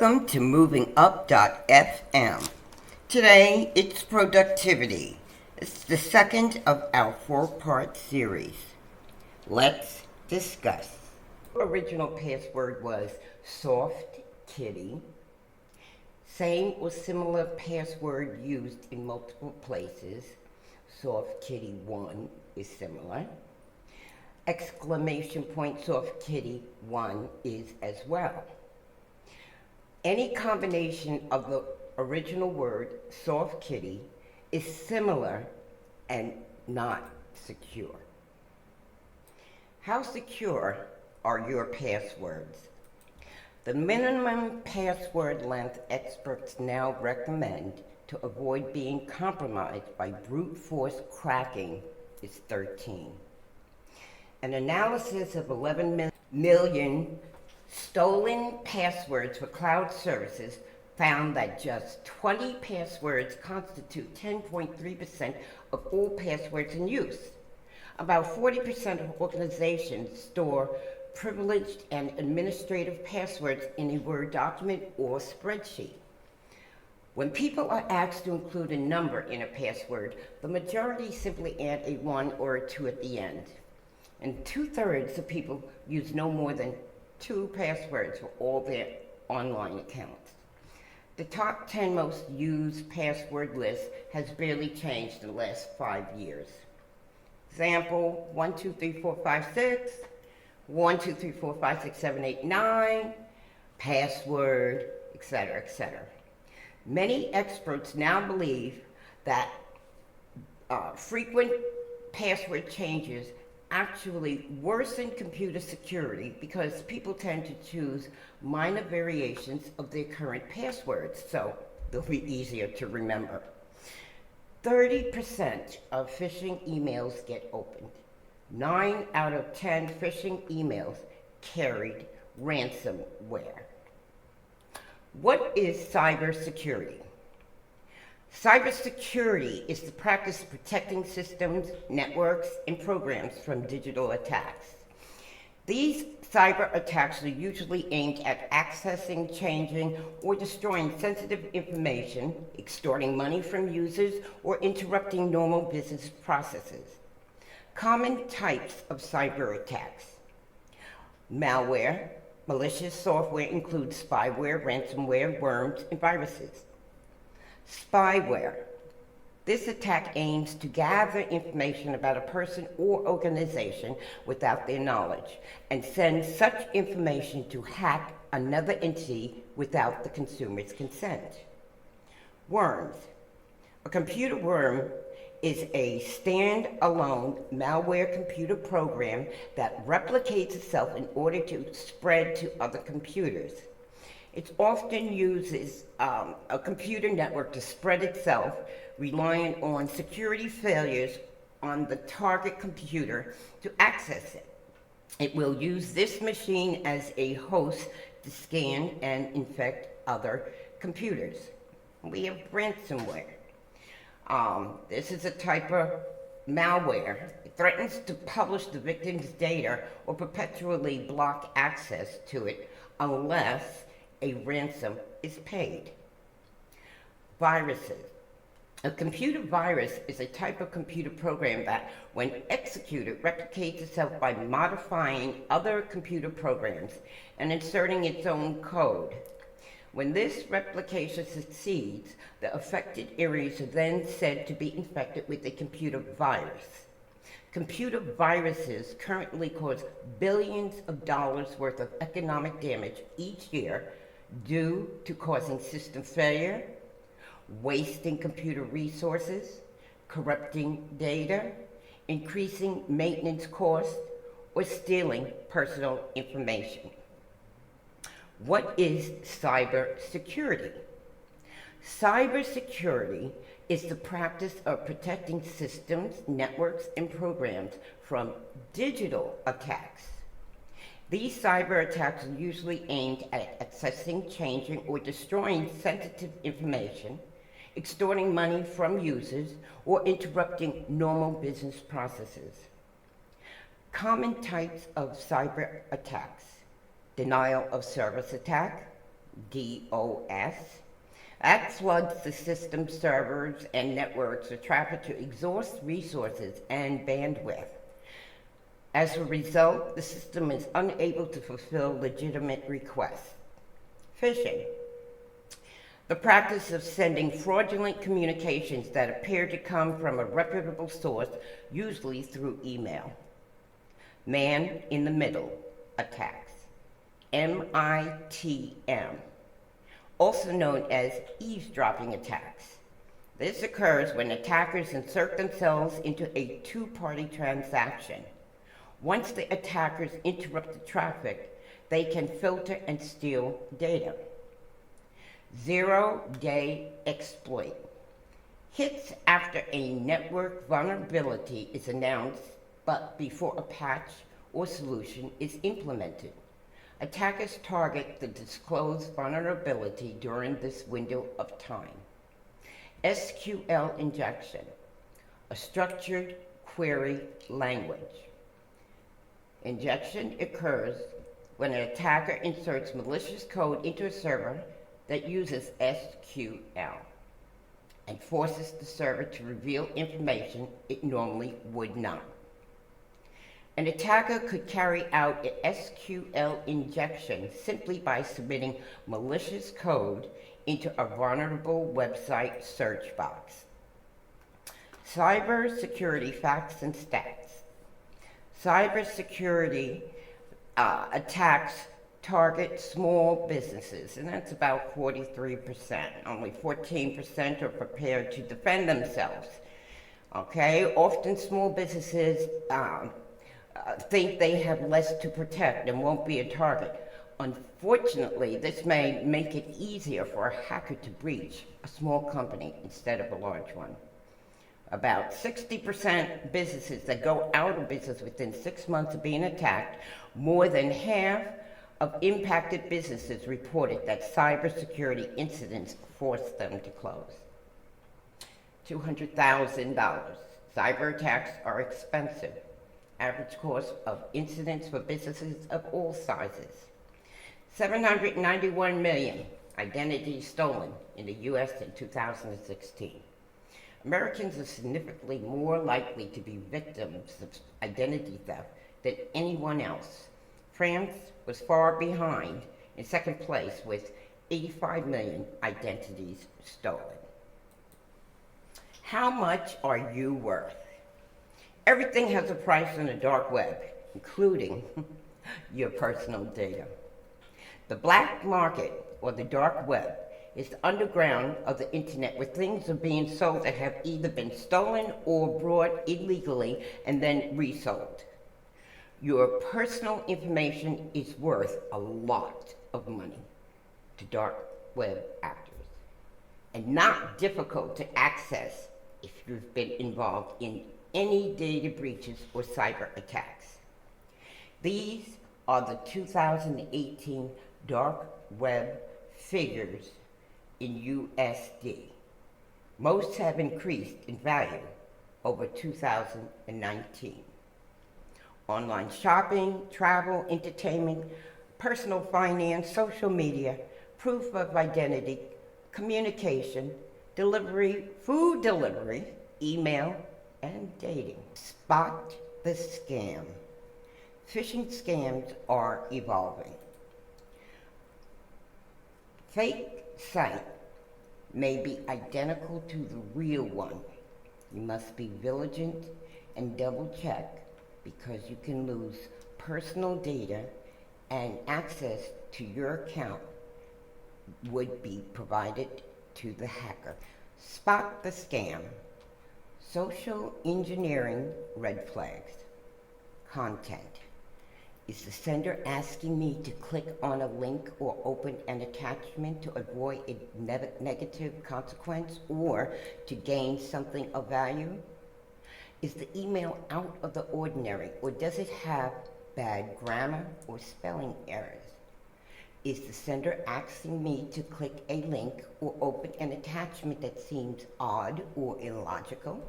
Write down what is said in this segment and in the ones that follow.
Welcome to MovingUp.fm. Today, it's productivity. It's the second of our four-part series. Let's discuss. Original password was Soft Kitty. Same or similar password used in multiple places. Soft Kitty 1 is similar. Exclamation point Soft Kitty 1 is as well. Any combination of the original word Soft Kitty is similar and not secure. How secure are your passwords? The minimum password length experts now recommend to avoid being compromised by brute force cracking is 13. An analysis of 11 million stolen passwords for cloud services found that just 20 passwords constitute 10.3% of all passwords in use. About 40% of organizations store privileged and administrative passwords in a Word document or spreadsheet. When people are asked to include a number in a password, the majority simply add a 1 or a 2 at the end. And 2/3 of people use no more than 2 passwords for all their online accounts. The top 10 most used password list has barely changed in the last 5 years. Example, 1, 2, 3, 4, 5, 6, 1, 2, 3, 4, 5, 6, 7, 8, 9, password, etc., etc. Many experts now believe that frequent password changes actually worsen computer security because people tend to choose minor variations of their current passwords, so they'll be easier to remember. 30% of phishing emails get opened. 9 out of 10 phishing emails carried ransomware. What is cybersecurity? Cybersecurity is the practice of protecting systems, networks, and programs from digital attacks. These cyber attacks are usually aimed at accessing, changing, or destroying sensitive information, extorting money from users, or interrupting normal business processes. Common types of cyber attacks. Malware. Malicious software includes spyware, ransomware, worms, and viruses. Spyware. This attack aims to gather information about a person or organization without their knowledge and send such information to hack another entity without the consumer's consent. Worms. A computer worm is a stand-alone malware computer program that replicates itself in order to spread to other computers. It often uses a computer network to spread itself, relying on security failures on the target computer to access it. It will use this machine as a host to scan and infect other computers. We have ransomware. This is a type of malware. It threatens to publish the victim's data or perpetually block access to it unless a ransom is paid. Viruses. A computer virus is a type of computer program that, when executed, replicates itself by modifying other computer programs and inserting its own code. When this replication succeeds, the affected areas are then said to be infected with a computer virus. Computer viruses currently cause billions of dollars worth of economic damage each year due to causing system failure, wasting computer resources, corrupting data, increasing maintenance costs, or stealing personal information. What is cybersecurity? Cybersecurity is the practice of protecting systems, networks, and programs from digital attacks. These cyber attacks are usually aimed at accessing, changing, or destroying sensitive information, extorting money from users, or interrupting normal business processes. Common types of cyber attacks: denial of service attack, DOS. That floods the system servers and networks with traffic to exhaust resources and bandwidth. As a result, the system is unable to fulfill legitimate requests. Phishing. The practice of sending fraudulent communications that appear to come from a reputable source, usually through email. Man-in-the-middle attacks. MITM. Also known as eavesdropping attacks. This occurs when attackers insert themselves into a two-party transaction. Once the attackers interrupt the traffic, they can filter and steal data. Zero-day exploit. Hits after a network vulnerability is announced, but before a patch or solution is implemented. Attackers target the disclosed vulnerability during this window of time. SQL injection, a structured query language. Injection occurs when an attacker inserts malicious code into a server that uses SQL and forces the server to reveal information it normally would not. An attacker could carry out an SQL injection simply by submitting malicious code into a vulnerable website search box. Cybersecurity facts and stats. Cybersecurity attacks target small businesses, and that's about 43%. Only 14% are prepared to defend themselves. Okay, often small businesses think they have less to protect and won't be a target. Unfortunately, this may make it easier for a hacker to breach a small company instead of a large one. About 60% businesses that go out of business within 6 months of being attacked. More than half of impacted businesses reported that cybersecurity incidents forced them to close. $200,000. Cyber attacks are expensive. Average cost of incidents for businesses of all sizes. 791 million identities stolen in the U.S. in 2016. Americans are significantly more likely to be victims of identity theft than anyone else. France was far behind in second place with 85 million identities stolen. How much are you worth? Everything has a price on the dark web, including your personal data. The black market, or the dark web, is the underground of the internet where things are being sold that have either been stolen or brought illegally and then resold. Your personal information is worth a lot of money to dark web actors and not difficult to access if you've been involved in any data breaches or cyber attacks. These are the 2018 dark web figures in USD. Most have increased in value over 2019. Online shopping, travel, entertainment, personal finance, social media, proof of identity, communication, delivery, food delivery, email, and dating. Spot the scam. Phishing scams are evolving. Fake site may be identical to the real one. You must be vigilant and double check because you can lose personal data and access to your account would be provided to the hacker. Spot the scam. Social engineering red flags. Content. Is the sender asking me to click on a link or open an attachment to avoid a negative consequence or to gain something of value? Is the email out of the ordinary, or does it have bad grammar or spelling errors? Is the sender asking me to click a link or open an attachment that seems odd or illogical?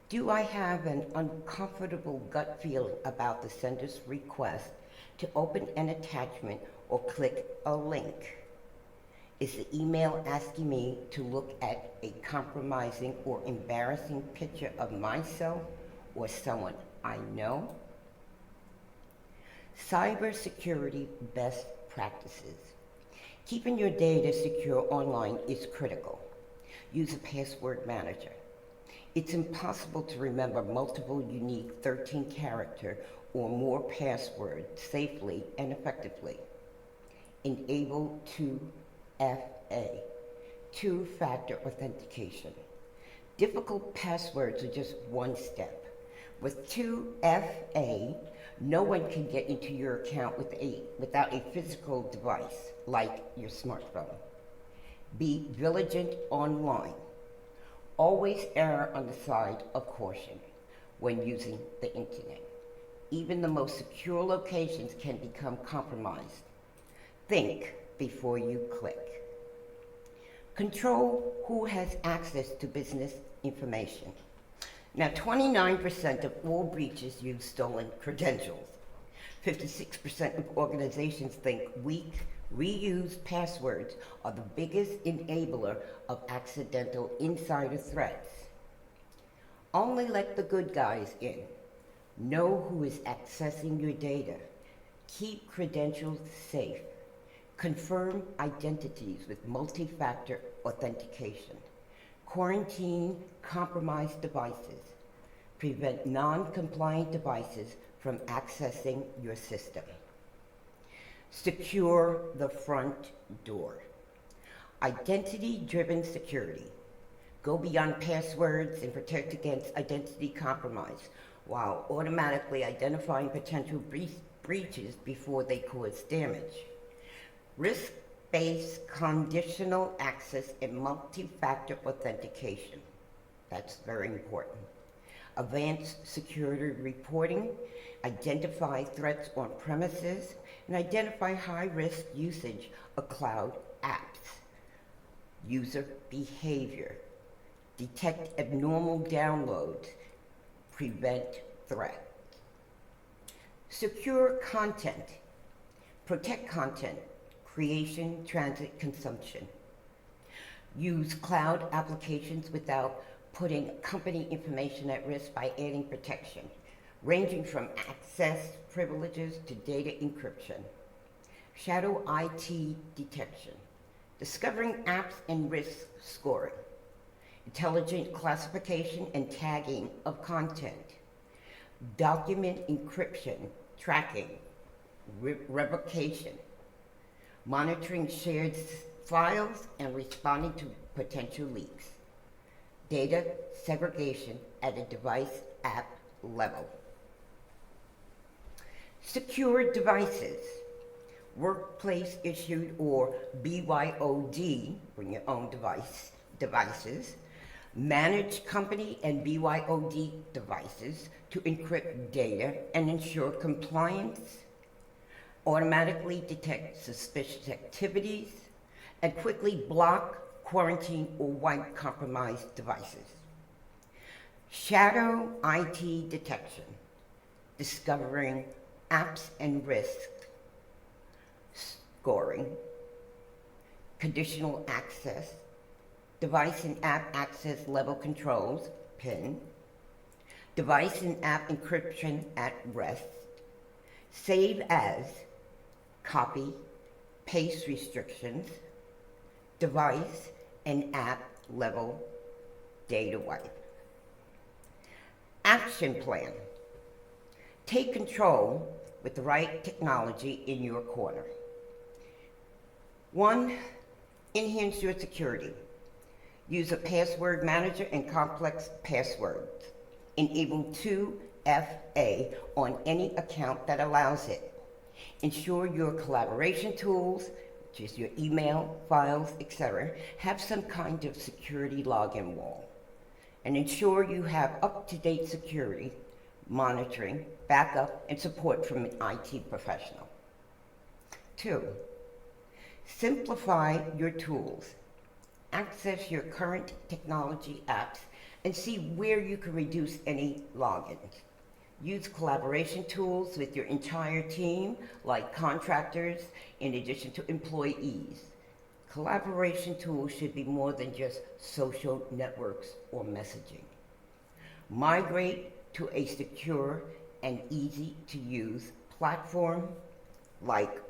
Do I have an uncomfortable gut feeling about the sender's request to open an attachment or click a link? Is the email asking me to look at a compromising or embarrassing picture of myself or someone I know? Cybersecurity best practices. Keeping your data secure online is critical. Use a password manager. It's impossible to remember multiple unique 13-character or more passwords safely and effectively. Enable 2FA, two-factor authentication. Difficult passwords are just one step. With 2FA, no one can get into your account without a physical device, like your smartphone. Be vigilant online. Always err on the side of caution when using the internet. Even the most secure locations can become compromised. Think before you click. Control who has access to business information. Now, 29% of all breaches use stolen credentials. 56% of organizations think weak, reused passwords are the biggest enabler of accidental insider threats. Only let the good guys in. Know who is accessing your data. Keep credentials safe. Confirm identities with multi-factor authentication. Quarantine compromised devices. Prevent non-compliant devices from accessing your system. Secure the front door. Identity-driven security. Go beyond passwords and protect against identity compromise while automatically identifying potential breaches before they cause damage. Risk-based conditional access and multi-factor authentication. That's very important. Advanced security reporting, identify threats on premises, and identify high-risk usage of cloud apps. User behavior. Detect abnormal downloads. Prevent threats. Secure content. Protect content. Creation, transit, consumption. Use cloud applications without putting company information at risk by adding protection, ranging from access privileges to data encryption. Shadow IT detection. Discovering apps and risk scoring. Intelligent classification and tagging of content. Document encryption, tracking, revocation. Monitoring shared files and responding to potential leaks. Data segregation at a device app level. Secure devices. Workplace issued or BYOD, bring your own devices. Manage company and BYOD devices to encrypt data and ensure compliance. Automatically detect suspicious activities, and quickly block, quarantine, or wipe compromised devices. Shadow IT detection, discovering apps and risk scoring, conditional access, device and app access level controls, PIN, device and app encryption at rest, save as, copy, paste restrictions, device and app level data wipe. Action plan. Take control with the right technology in your corner. 1, enhance your security. Use a password manager and complex passwords. Enable 2FA on any account that allows it. Ensure your collaboration tools, which is your email, files, etc., have some kind of security login wall. And ensure you have up-to-date security, monitoring, backup, and support from an IT professional. 2, simplify your tools. Access your current technology apps and see where you can reduce any logins. Use collaboration tools with your entire team, like contractors, in addition to employees. Collaboration tools should be more than just social networks or messaging. Migrate to a secure and easy to use platform like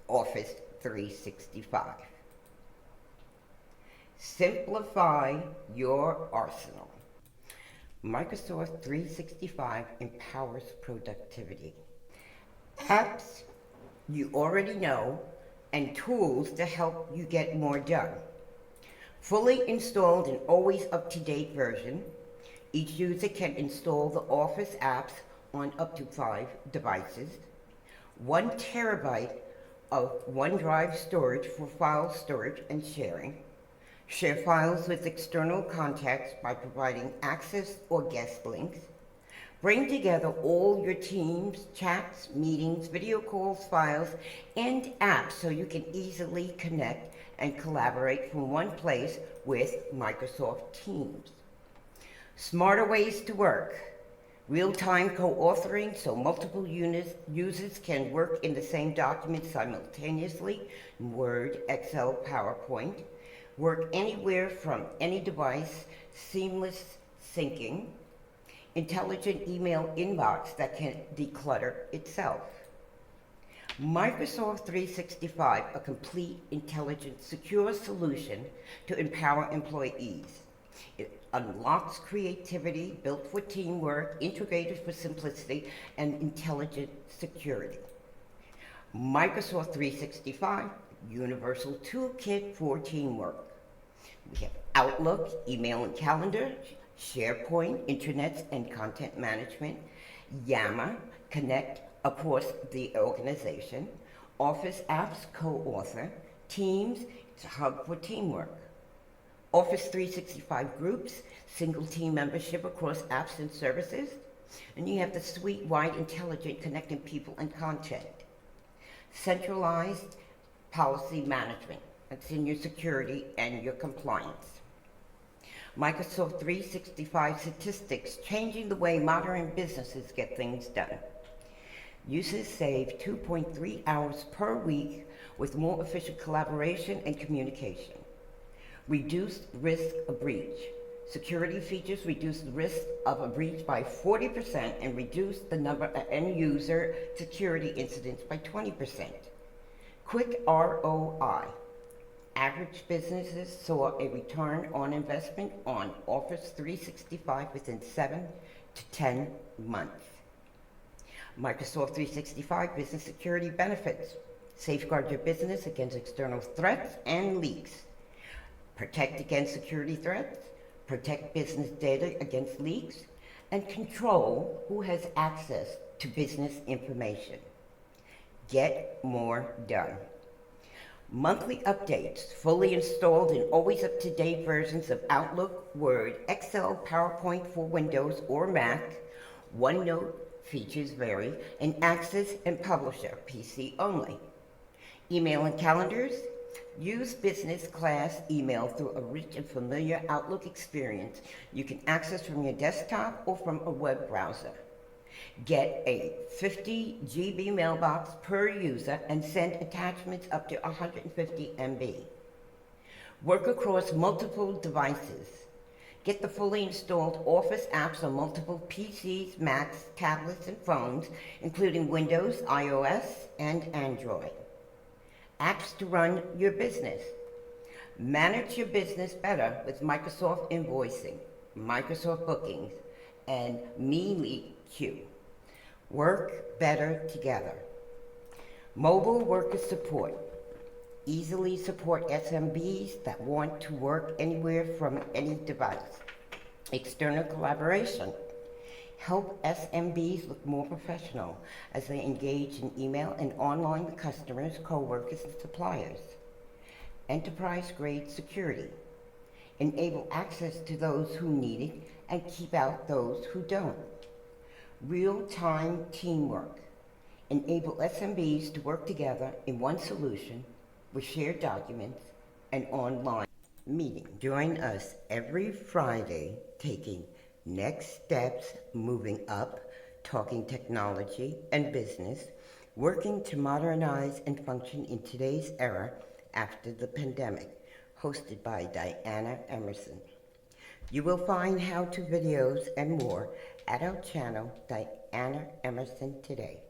Office 365. Simplify your arsenal. Microsoft 365 empowers productivity. Apps you already know and tools to help you get more done. Fully installed and always up-to-date version, each user can install the Office apps on up to 5 devices. 1 terabyte of OneDrive storage for file storage and sharing. Share files with external contacts by providing access or guest links. Bring together all your teams, chats, meetings, video calls, files, and apps so you can easily connect and collaborate from one place with Microsoft Teams. Smarter ways to work. Real-time co-authoring so multiple users can work in the same document simultaneously, Word, Excel, PowerPoint. Work anywhere from any device, seamless syncing. Intelligent email inbox that can declutter itself. Microsoft 365, a complete, intelligent, secure solution to empower employees. It unlocks creativity, built for teamwork, integrated for simplicity, and intelligent security. Microsoft 365, universal toolkit for teamwork. We have Outlook, email and calendar, SharePoint, intranets and content management, Yammer, connect across the organization, Office apps co-author, Teams, it's a hub for teamwork. Office 365 groups, single team membership across apps and services, and you have the suite wide, intelligent, connecting people and content. Centralized policy management, that's in your security and your compliance. Microsoft 365 statistics, changing the way modern businesses get things done. Users save 2.3 hours per week with more efficient collaboration and communication. Reduced risk of breach. Security features reduce the risk of a breach by 40% and reduce the number of end user security incidents by 20%. Quick ROI. Average businesses saw a return on investment on Office 365 within 7 to 10 months. Microsoft 365 business security benefits. Safeguard your business against external threats and leaks. Protect against security threats. Protect business data against leaks. And control who has access to business information. Get more done. Monthly updates, fully installed and always up-to-date versions of Outlook, Word, Excel, PowerPoint for Windows or Mac. OneNote features vary, and Access and Publisher, PC only. Email and calendars. Use business class email through a rich and familiar Outlook experience you can access from your desktop or from a web browser. Get a 50 GB mailbox per user and send attachments up to 150 MB. Work across multiple devices. Get the fully installed Office apps on multiple PCs, Macs, tablets, and phones, including Windows, iOS, and Android. Apps to run your business. Manage your business better with Microsoft Invoicing, Microsoft Bookings, and MeetQ. Work better together. Mobile worker support. Easily support SMBs that want to work anywhere from any device. External collaboration. Help SMBs look more professional as they engage in email and online with customers, co-workers, and suppliers. Enterprise-grade security. Enable access to those who need it and keep out those who don't. Real-time teamwork. Enable SMBs to work together in one solution with shared documents and online meeting. Join us every Friday taking next steps, moving up, talking technology and business, working to modernize and function in today's era after the pandemic. hosted by Diana Emerson. You will find how-to videos and more at our channel, Diana Emerson Today.